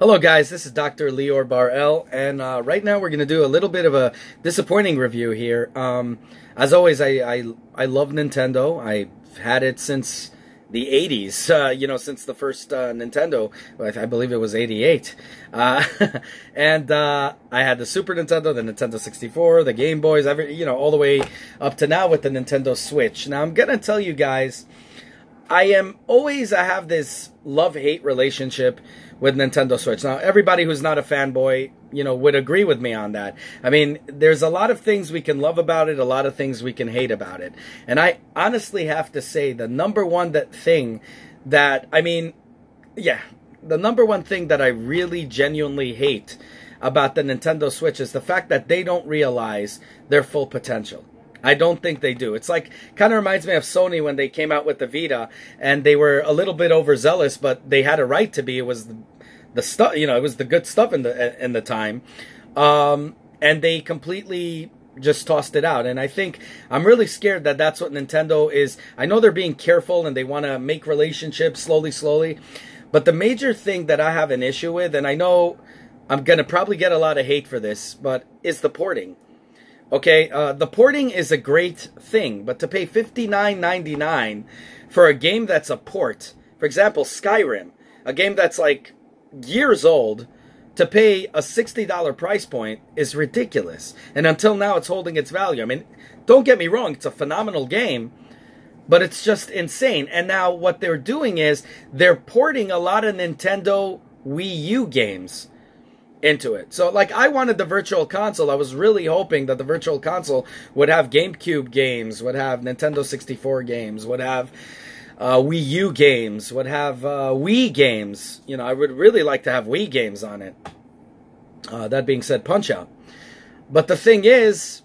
Hello guys, this is Dr. Lior Bar-El, and right now we're going to do a little bit of a disappointing review here. As always, I love Nintendo. I've had it since the 80s, since the first Nintendo. I believe it was 88. And I had the Super Nintendo, the Nintendo 64, the Game Boys, all the way up to now with the Nintendo Switch. Now I'm going to tell you guys, I have this love-hate relationship with Nintendo Switch. Now, everybody who's not a fanboy, would agree with me on that. I mean, there's a lot of things we can love about it, a lot of things we can hate about it. And I honestly have to say the number one thing that I really genuinely hate about the Nintendo Switch is the fact that they don't realize their full potential. I don't think they do. It's like, kind of reminds me of Sony when they came out with the Vita, and they were a little bit overzealous, but they had a right to be. It was the stuff, it was the good stuff in the time, and they completely just tossed it out. And I think I'm really scared that that's what Nintendo is. I know they're being careful and they want to make relationships slowly, but the major thing that I have an issue with, and I know I'm gonna probably get a lot of hate for this, but is the porting. Okay, the porting is a great thing, but to pay $59.99 for a game that's a port, for example, Skyrim, a game that's like years old, to pay a $60 price point is ridiculous. And until now, it's holding its value. I mean, don't get me wrong, it's a phenomenal game, but it's just insane. And now what they're doing is they're porting a lot of Nintendo Wii U games into it. So, like, I wanted the Virtual Console. I was really hoping that the Virtual Console would have GameCube games, would have Nintendo 64 games, would have Wii U games, would have Wii games. I would really like to have Wii games on it. That being said, Punch-Out. But the thing is,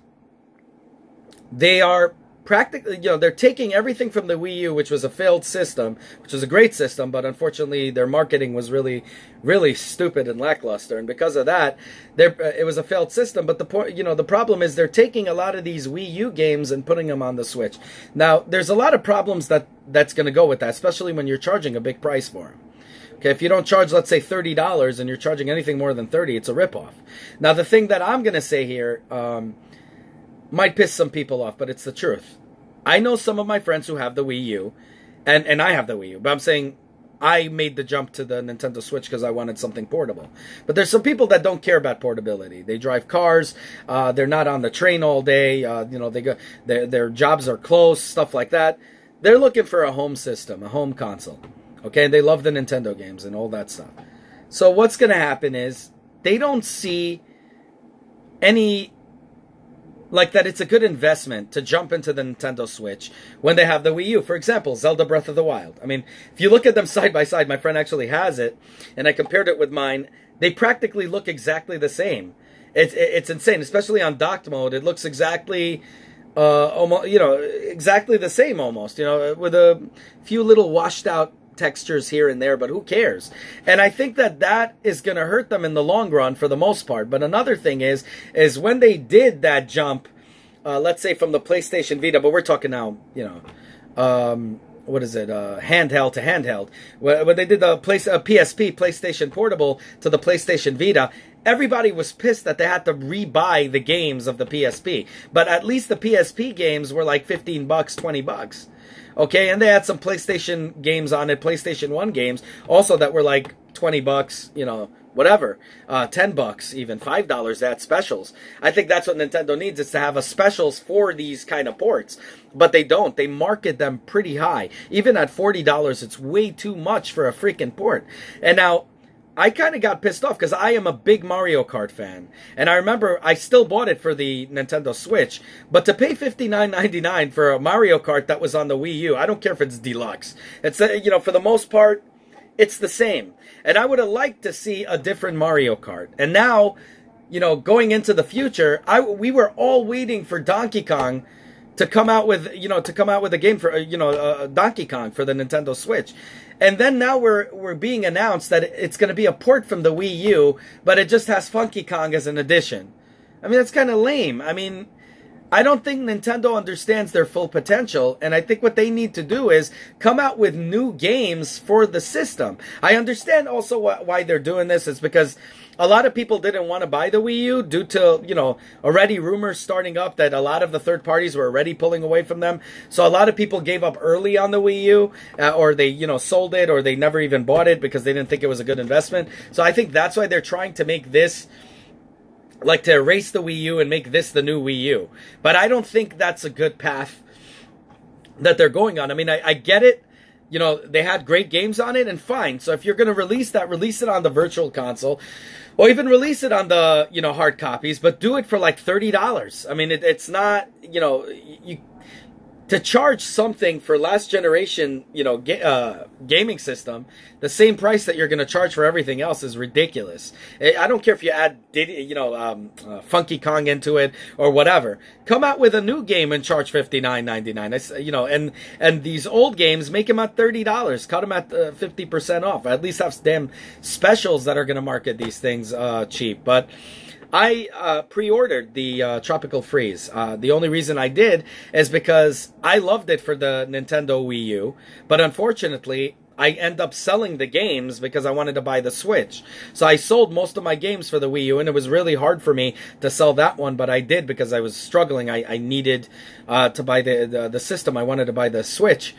they are practically, they're taking everything from the Wii U, which was a failed system, which was a great system, but unfortunately their marketing was really, really stupid and lackluster, and because of that, it was a failed system. But the point, the problem is they're taking a lot of these Wii U games and putting them on the Switch. Now, there's a lot of problems that's going to go with that, especially when you're charging a big price for them. Okay, if you don't charge, let's say, $30 and you're charging anything more than $30, it's a ripoff. Now, the thing that I'm going to say here, might piss some people off, but it's the truth. I know some of my friends who have the Wii U, and I have the Wii U, but I'm saying I made the jump to the Nintendo Switch because I wanted something portable. But there's some people that don't care about portability. They drive cars, they're not on the train all day, they go, their jobs are close, stuff like that. They're looking for a home system, a home console. Okay, and they love the Nintendo games and all that stuff. So what's going to happen is they don't see any, like, that it's a good investment to jump into the Nintendo Switch when they have the Wii U. For example, Zelda Breath of the Wild. I mean, if you look at them side by side, my friend actually has it, and I compared it with mine, they practically look exactly the same. It's insane, especially on docked mode. It looks exactly, almost, exactly the same almost, with a few little washed out textures here and there, but who cares? And I think that is going to hurt them in the long run for the most part. But another thing is when they did that jump, let's say from the PlayStation Vita, but we're talking now, what is it, handheld to handheld. When they did the PSP, PlayStation Portable, to the PlayStation Vita, everybody was pissed that they had to rebuy the games of the PSP. But at least the PSP games were like $15, $20. Okay, and they had some PlayStation games on it, PlayStation 1 games, also that were like $20, whatever, $10 even, $5 at specials. I think that's what Nintendo needs, is to have a specials for these kind of ports. But they don't. They market them pretty high. Even at $40, it's way too much for a freaking port. And now, I kind of got pissed off because I am a big Mario Kart fan. And I remember I still bought it for the Nintendo Switch. But to pay $59.99 for a Mario Kart that was on the Wii U, I don't care if it's deluxe. It's, for the most part, it's the same. And I would have liked to see a different Mario Kart. And now, going into the future, we were all waiting for Donkey Kong to come out with, a game for, Donkey Kong for the Nintendo Switch. And then now we're being announced that it's going to be a port from the Wii U, but it just has Funky Kong as an addition. I mean, that's kind of lame. I mean, I don't think Nintendo understands their full potential, and I think what they need to do is come out with new games for the system. I understand also why they're doing this. It's because a lot of people didn't want to buy the Wii U due to, you know, already rumors starting up that a lot of the third parties were already pulling away from them. So a lot of people gave up early on the Wii U, or they, you know, sold it, or they never even bought it because they didn't think it was a good investment. So I think that's why they're trying to make this, like, to erase the Wii U and make this the new Wii U. But I don't think that's a good path that they're going on. I mean, I get it. You know, they had great games on it, and fine. So if you're going to release that, release it on the virtual console, or even release it on the, you know, hard copies, but do it for like $30. I mean, it's not, you know, to charge something for last generation, you know, gaming system, the same price that you're going to charge for everything else is ridiculous. I don't care if you add, you know, Funky Kong into it or whatever. Come out with a new game and charge $59.99. You know, and these old games, make them at $30. Cut them at 50% off. At least have damn specials that are going to market these things cheap. But I pre-ordered the Tropical Freeze. The only reason I did is because I loved it for the Nintendo Wii U, but unfortunately, I end up selling the games because I wanted to buy the Switch. So I sold most of my games for the Wii U, and it was really hard for me to sell that one, but I did because I was struggling. I needed to buy the system. I wanted to buy the Switch.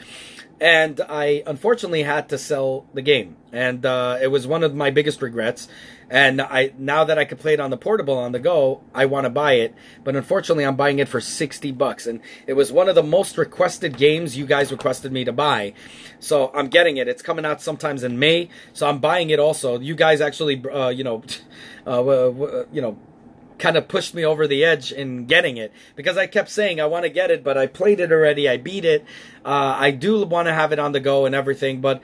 And I unfortunately had to sell the game, and it was one of my biggest regrets. And now that I could play it on the portable, on the go, I want to buy it. But unfortunately, I'm buying it for $60, and it was one of the most requested games you guys requested me to buy. So I'm getting it. It's coming out sometimes in May, so I'm buying it also. You guys actually, you know, kind of pushed me over the edge in getting it, because I kept saying I want to get it, but I played it already, I beat it. I do want to have it on the go and everything, but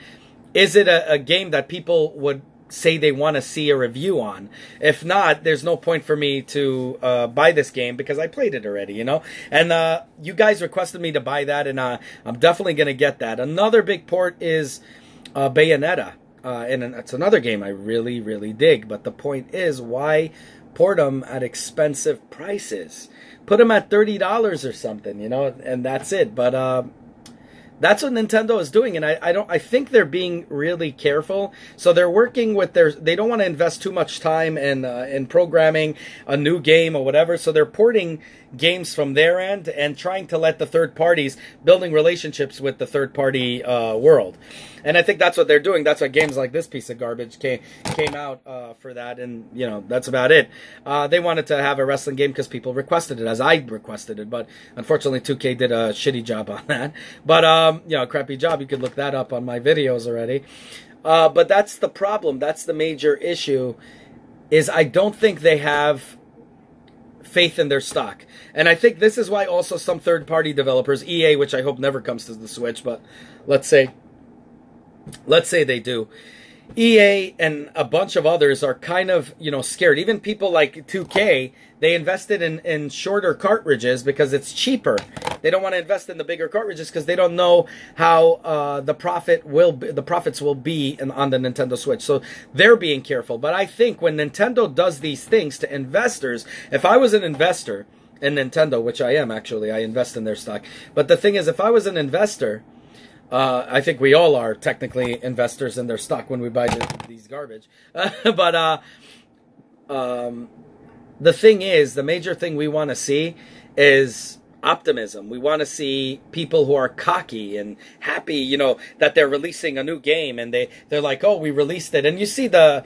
is it a game that people would say they want to see a review on? If not, there's no point for me to buy this game because I played it already, you know? And you guys requested me to buy that, and I'm definitely going to get that. Another big port is Bayonetta, and it's another game I really, really dig, but the point is, why port them at expensive prices? Put them at $30 or something, you know, and that's it. But that's what Nintendo is doing, and I think they're being really careful. So they're working with they don't want to invest too much time in programming a new game or whatever. So they're porting games from their end and trying to let the third parties, building relationships with the third party world. And I think that's what they're doing. That's why games like this piece of garbage came out for that, and you know, that's about it. They wanted to have a wrestling game because people requested it, as I requested it, but unfortunately 2K did a shitty job on that. But you know, crappy job. You could look that up on my videos already. But that's the problem. That's the major issue. Is I don't think they have faith in their stock. And I think this is why also some third-party developers, EA, which I hope never comes to the Switch, but let's say they do. EA and a bunch of others are kind of, you know, scared. Even people like 2K, they invested in shorter cartridges because it's cheaper. They don't want to invest in the bigger cartridges because they don't know how the profits will be on the Nintendo Switch. So they're being careful. But I think when Nintendo does these things to investors, if I was an investor in Nintendo, which I am actually, I invest in their stock. But the thing is, if I was an investor, I think we all are technically investors in their stock when we buy these garbage. But the thing is, the major thing we want to see is optimism. We want to see people who are cocky and happy, you know, that they're releasing a new game, and they're like, oh, we released it. And you see the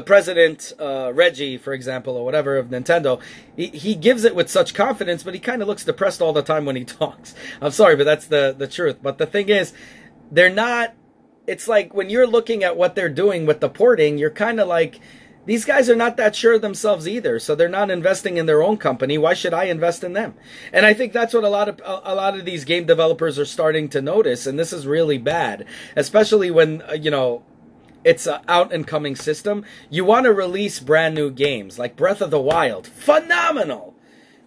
president, Reggie, for example, or whatever, of Nintendo, he gives it with such confidence, but he kind of looks depressed all the time when he talks. I'm sorry, but that's the truth. But the thing is, they're not, it's like when you're looking at what they're doing with the porting, you're kind of like, these guys are not that sure of themselves either, so they're not investing in their own company. Why should I invest in them? And I think that's what a lot of these game developers are starting to notice, and this is really bad, especially when you know, it's an out and coming system. You want to release brand new games like Breath of the Wild, phenomenal.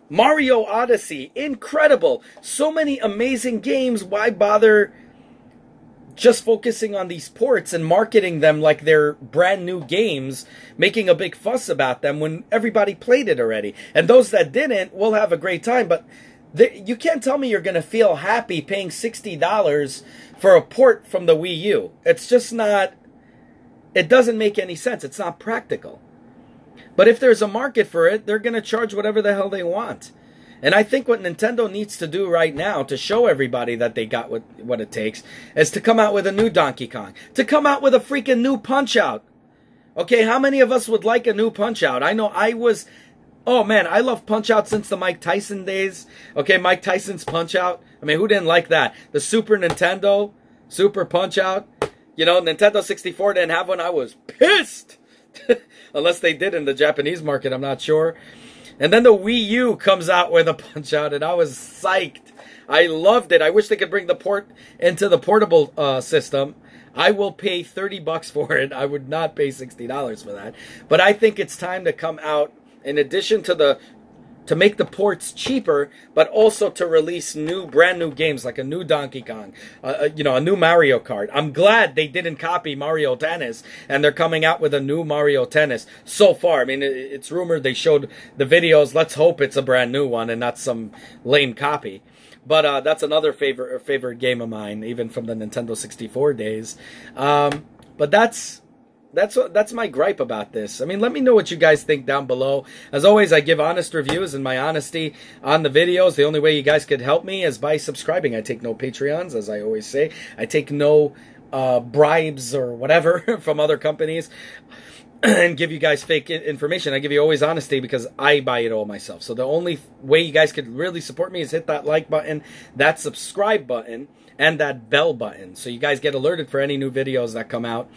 Mario Odyssey, incredible. So many amazing games. Why bother just focusing on these ports and marketing them like they're brand new games, making a big fuss about them when everybody played it already? And those that didn't will have a great time, but You can't tell me you're going to feel happy paying $60 for a port from the Wii U. It's just not, it doesn't make any sense. It's not practical. But if there's a market for it, they're going to charge whatever the hell they want. And I think what Nintendo needs to do right now to show everybody that they got what it takes is to come out with a new Donkey Kong. To come out with a freaking new Punch-Out! Okay, how many of us would like a new Punch-Out? I know I was... Oh, man, I love Punch-Out since the Mike Tyson days. Okay, Mike Tyson's Punch-Out. I mean, who didn't like that? The Super Nintendo, Super Punch-Out. You know, Nintendo 64 didn't have one. I was pissed. Unless they did in the Japanese market, I'm not sure. And then the Wii U comes out with a Punch-Out, and I was psyched. I loved it. I wish they could bring the port into the portable system. I will pay $30 for it. I would not pay $60 for that. But I think it's time to come out, in addition to make the ports cheaper, but also to release brand new games like a new Donkey Kong, you know, a new Mario Kart. I'm glad they didn't copy Mario Tennis, and they're coming out with a new Mario Tennis so far. I mean, it's rumored, they showed the videos. Let's hope it's a brand new one and not some lame copy. But that's another favorite game of mine, even from the Nintendo 64 days. But that's my gripe about this. I mean, let me know what you guys think down below. As always, I give honest reviews, and my honesty on the videos, the only way you guys could help me is by subscribing. I take no Patreons, as I always say. I take no bribes or whatever from other companies and give you guys fake information. I give you always honesty because I buy it all myself. So the only way you guys could really support me is hit that like button, that subscribe button, and that bell button, so you guys get alerted for any new videos that come out.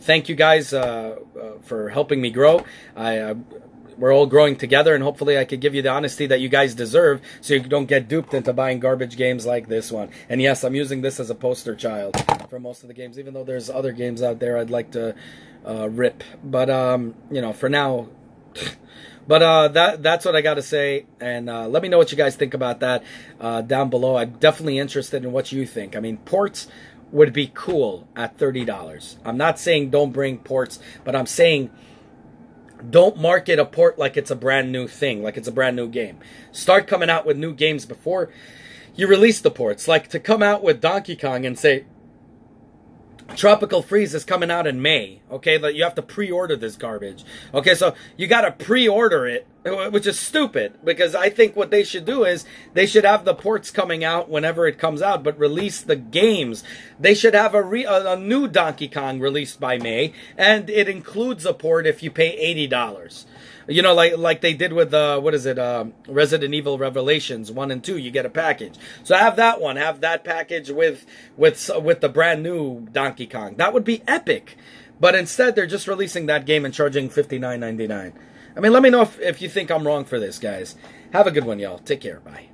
Thank you guys for helping me grow. We're all growing together, and hopefully I could give you the honesty that you guys deserve so you don't get duped into buying garbage games like this one. And yes, I'm using this as a poster child for most of the games, even though there's other games out there I'd like to rip. But, you know, for now... But that's what I got to say, and let me know what you guys think about that down below. I'm definitely interested in what you think. I mean, ports would be cool at $30. I'm not saying don't bring ports, but I'm saying don't market a port like it's a brand new thing, like it's a brand new game. Start coming out with new games before you release the ports. Like to come out with Donkey Kong and say, Tropical Freeze is coming out in May, okay? But you have to pre-order this garbage. Okay, so you got to pre-order it, which is stupid, because I think what they should do is they should have the ports coming out whenever it comes out, but release the games. They should have a new Donkey Kong released by May, and it includes a port if you pay $80. You know, like they did with, what is it, Resident Evil Revelations 1 and 2, you get a package. So have that one, have that package with the brand new Donkey Kong. That would be epic. But instead, they're just releasing that game and charging $59.99. I mean, let me know if you think I'm wrong for this, guys. Have a good one, y'all. Take care. Bye.